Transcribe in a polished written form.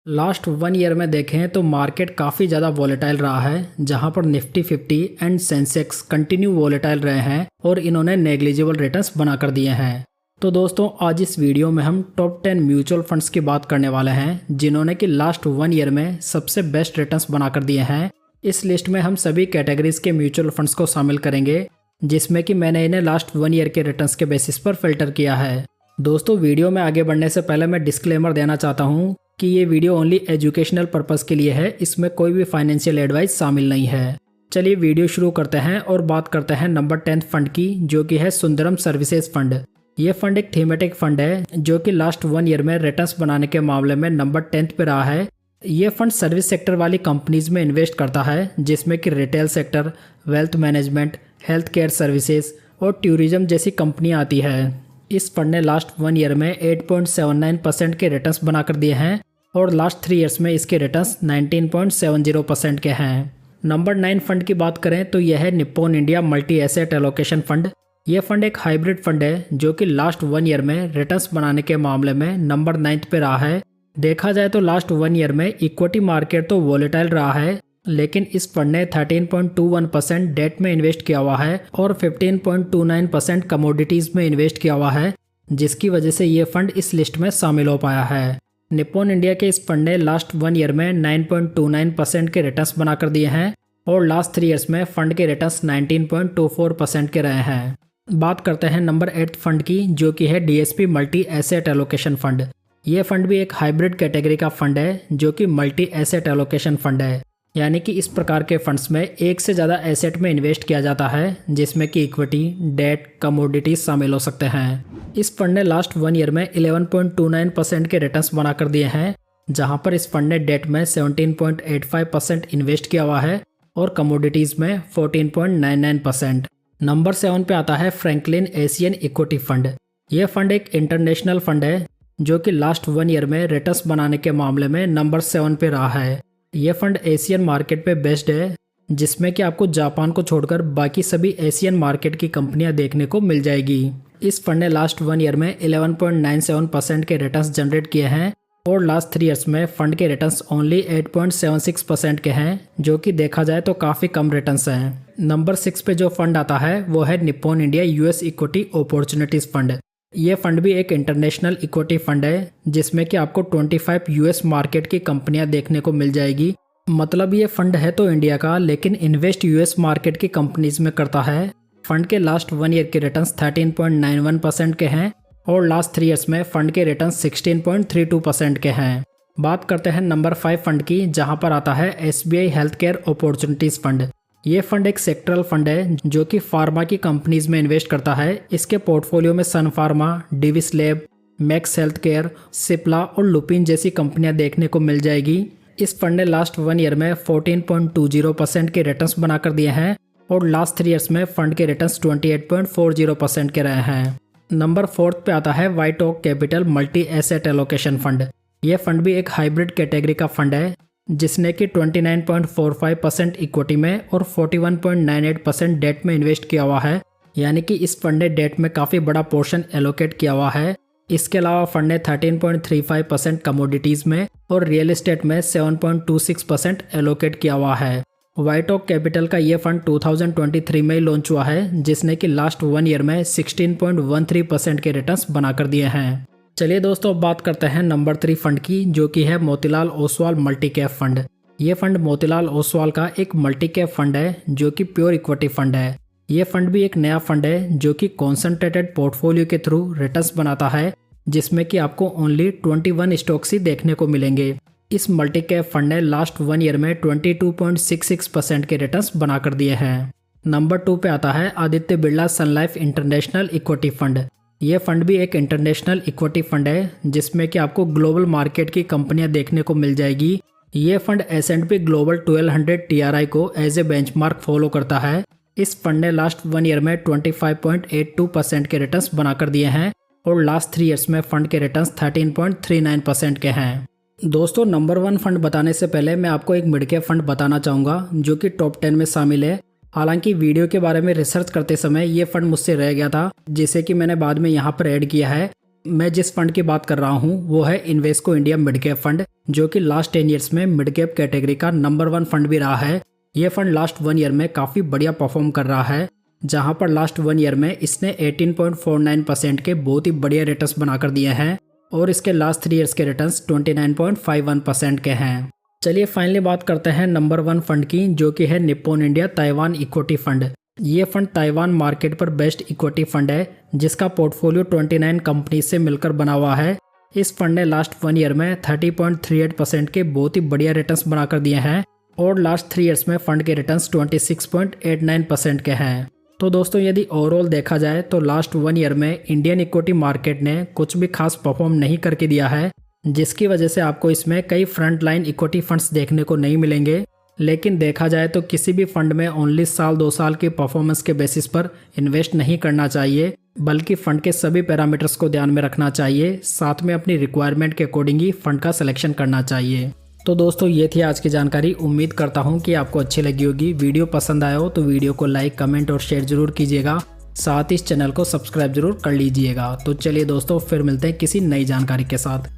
Last 1 year में देखें तो मार्केट काफ़ी ज़्यादा वॉलेटाइल रहा है, जहां पर Nifty 50 and Sensex continue volatile रहे हैं और इन्होंने नेग्लिजिबल रिटर्न्स बनाकर दिए हैं। तो दोस्तों आज इस वीडियो में हम टॉप 10 म्यूचुअल फंड्स की बात करने वाले हैं जिन्होंने कि लास्ट 1 ईयर में सबसे बेस्ट रिटर्न्स बनाकर दिए हैं। इस लिस्ट में हम सभी कैटेगरीज के म्यूचुअल फंड्स को शामिल करेंगे, जिसमें कि मैंने इन्हें लास्ट 1 ईयर के रिटर्न्स के बेसिस पर फिल्टर किया है। दोस्तों वीडियो में आगे बढ़ने से पहले मैं डिस्क्लेमर देना चाहता हूँ कि ये वीडियो ओनली एजुकेशनल पर्पस के लिए है, इसमें कोई भी फाइनेंशियल एडवाइस शामिल नहीं है। चलिए वीडियो शुरू करते हैं और बात करते हैं नंबर 10 फंड की, जो कि है सुंदरम सर्विसेज फंड। ये फंड एक थीमेटिक फंड है जो कि लास्ट 1 ईयर में रिटर्न्स बनाने के मामले में नंबर 10 पे रहा है। ये फंड सर्विस सेक्टर वाली कंपनीज में इन्वेस्ट करता है, जिसमें कि retail sector, wealth management, health care services और टूरिज्म जैसी कंपनियां आती है। इस फंड ने लास्ट 1 ईयर में 8.79% के रिटर्न्स बनाकर दिए हैं और लास्ट 3 ईयर्स में इसके रिटर्न्स 19.70% के हैं। नंबर 9 फंड की बात करें तो यह है Nippon India multi asset allocation fund. यह फंड एक हाइब्रिड फंड है जो कि लास्ट 1 ईयर में रिटर्न्स बनाने के मामले में नंबर 9 पे रहा है। देखा जाए तो लास्ट 1 ईयर में इक्विटी मार्केट तो वॉलेटाइल रहा है, लेकिन इस फंड ने 13.21% डेट में इन्वेस्ट किया हुआ है और 15.29% कमोडिटीज में इन्वेस्ट किया हुआ है, जिसकी वजह से ये फंड इस लिस्ट में शामिल हो पाया है। निप्पॉन इंडिया के इस फंड ने लास्ट 1 ईयर में 9.29% के रिटर्न्स बनाकर दिए हैं और लास्ट 3 ईयर्स में फंड के रिटर्न्स 19.24% के रहे हैं। बात करते हैं नंबर 8 फंड की, जो कि है DSP multi asset allocation fund. ये फंड भी एक हाइब्रिड कैटेगरी का फंड है जो कि मल्टी एसेट एलोकेशन फंड है, यानी कि इस प्रकार के फंड्स में एक से ज़्यादा एसेट में इन्वेस्ट किया जाता है, जिसमें कि इक्विटी, डेट, कमोडिटीज शामिल हो सकते हैं। इस फंड ने लास्ट 1 ईयर में 11.29% के रिटर्न्स बनाकर दिए हैं, जहां पर इस फंड ने डेट में 17.85% इन्वेस्ट किया हुआ है और कमोडिटीज में 14.99%। नंबर 7 पे आता है फ्रैंकलिन एशियन इक्विटी फंड। यह फंड एक इंटरनेशनल फंड है जो कि लास्ट 1 ईयर में रिटर्न्स बनाने के मामले में नंबर 7 पे रहा है। यह फंड एशियन मार्केट पे बेस्ड है, जिसमें कि आपको जापान को छोड़कर बाकी सभी एशियन मार्केट की कंपनियां देखने को मिल जाएगी। इस फंड ने लास्ट 1 ईयर में 11.97% के रिटर्न्स जनरेट किए हैं और लास्ट 3 ईयर्स में फंड के रिटर्न्स ओनली 8.76% के हैं, जो कि देखा जाए तो काफ़ी कम रिटर्न्स हैं। नंबर 6 पे जो फंड आता है वो है Nippon India US equity opportunities fund. ये फंड भी एक इंटरनेशनल इक्विटी फंड है, जिसमें कि आपको 25 यूएस मार्केट की कंपनियां देखने को मिल जाएगी। मतलब ये फंड है तो इंडिया का, लेकिन इन्वेस्ट यूएस मार्केट की कंपनीज में करता है। फंड के लास्ट 1 ईयर के रिटर्न्स 13.91% के हैं और लास्ट 3 ईयर्स में फंड के रिटर्न्स 16.32% के हैं। बात करते हैं नंबर 5 फंड की, जहां पर आता है SBI health care opportunities fund. ये फंड एक सेक्टरल फंड है जो कि फार्मा की कंपनीज में इन्वेस्ट करता है। इसके पोर्टफोलियो में Sun pharma, Divi's lab, Max health care, Cipla और लुपिन जैसी कंपनियां देखने को मिल जाएगी। इस फंड ने लास्ट 1 ईयर में 14.20% के रिटर्न्स बनाकर दिए हैं और लास्ट 3 ईयर्स में फंड के रिटर्न्स 28.40% के रहे हैं। नंबर 4 पे आता है white oak capital multi asset allocation fund. यह फंड भी एक हाइब्रिड कैटेगरी का फंड है, जिसने कि 29.45% इक्विटी में और 41.98% डेट में इन्वेस्ट किया हुआ है, यानी कि इस फंड ने डेट में काफ़ी बड़ा पोर्शन एलोकेट किया हुआ है। इसके अलावा फंड ने 13.35% कमोडिटीज़ में और रियल एस्टेट में 7.26% एलोकेट किया हुआ है। वाइट ओक कैपिटल का ये फंड 2023 में लॉन्च हुआ है, जिसने कि लास्ट 1 ईयर में 16.13% के रिटर्न्स बनाकर दिए हैं। चलिए दोस्तों अब बात करते हैं नंबर 3 फंड की, जो कि है Motilal Oswal multi cap fund. ये फंड मोतीलाल ओसवाल का एक मल्टी कैप फंड है जो कि प्योर इक्विटी फंड है। ये फंड भी एक नया फंड है जो कि कॉन्सेंट्रेटेड पोर्टफोलियो के थ्रू रिटर्न्स बनाता है, जिसमें कि आपको ओनली 21 स्टॉक्स ही देखने को मिलेंगे। इस मल्टी कैप फंड ने लास्ट 1 ईयर में 22.66% के रिटर्न्स बनाकर दिए हैं। नंबर 2 पे आता है आदित्य बिरला सन लाइफ इंटरनेशनल इक्विटी फंड। ये फंड भी एक इंटरनेशनल इक्विटी फंड है, जिसमें कि आपको ग्लोबल मार्केट की कंपनियां देखने को मिल जाएगी। ये फंड S&P ग्लोबल 1200 TRI को एज ए बेंचमार्क फॉलो करता है। इस फंड ने लास्ट 1 ईयर में 25.82% के रिटर्न्स बनाकर दिए हैं और लास्ट 3 ईयर्स में फंड के रिटर्न्स 13.39% के हैं। दोस्तों नंबर 1 फंड बताने से पहले मैं आपको एक मिड कैप फंड बताना चाहूँगा जो कि टॉप 10 में शामिल है। हालांकि वीडियो के बारे में रिसर्च करते समय ये फंड मुझसे रह गया था, जिसे कि मैंने बाद में यहाँ पर ऐड किया है। मैं जिस फंड की बात कर रहा हूँ वो है Invesco India mid cap fund. जो कि लास्ट 10 ईयर्स में मिड कैप कैटेगरी का नंबर 1 फंड भी रहा है। ये फंड लास्ट 1 ईयर में काफ़ी बढ़िया परफॉर्म कर रहा है, जहां पर लास्ट 1 ईयर में इसने 18.49% के बहुत ही बढ़िया रिटर्न्स बनाकर दिए हैं और इसके लास्ट 3 ईयर्स के रिटर्न्स 29.51% के हैं। चलिए फाइनली बात करते हैं नंबर 1 फंड की, जो कि है Nippon India Taiwan equity fund. ये फंड ताइवान मार्केट पर बेस्ट इक्विटी फंड है, जिसका पोर्टफोलियो 29 कंपनी से मिलकर बना हुआ है। इस फंड ने लास्ट 1 ईयर में 30.38% के बहुत ही बढ़िया रिटर्न्स बनाकर दिए हैं और लास्ट 3 ईयर्स में फंड के रिटर्न्स 26.89% के हैं। तो दोस्तों यदि ओवरऑल देखा जाए तो लास्ट 1 ईयर में इंडियन इक्विटी मार्केट ने कुछ भी खास परफॉर्म नहीं करके दिया है, जिसकी वजह से आपको इसमें कई फ्रंट लाइन इक्विटी फंड्स देखने को नहीं मिलेंगे। लेकिन देखा जाए तो किसी भी फंड में ओनली साल 2 साल की परफॉर्मेंस के बेसिस पर इन्वेस्ट नहीं करना चाहिए, बल्कि फंड के सभी पैरामीटर्स को ध्यान में रखना चाहिए। साथ में अपनी रिक्वायरमेंट के अकॉर्डिंग ही फंड का सिलेक्शन करना चाहिए। तो दोस्तों ये थी आज की जानकारी। उम्मीद करता हूँ कि आपको अच्छी लगी होगी। वीडियो पसंद आया हो तो वीडियो को लाइक, कमेंट और शेयर जरूर कीजिएगा। साथ ही इस चैनल को सब्सक्राइब जरूर कर लीजिएगा। तो चलिए दोस्तों फिर मिलते हैं किसी नई जानकारी के साथ।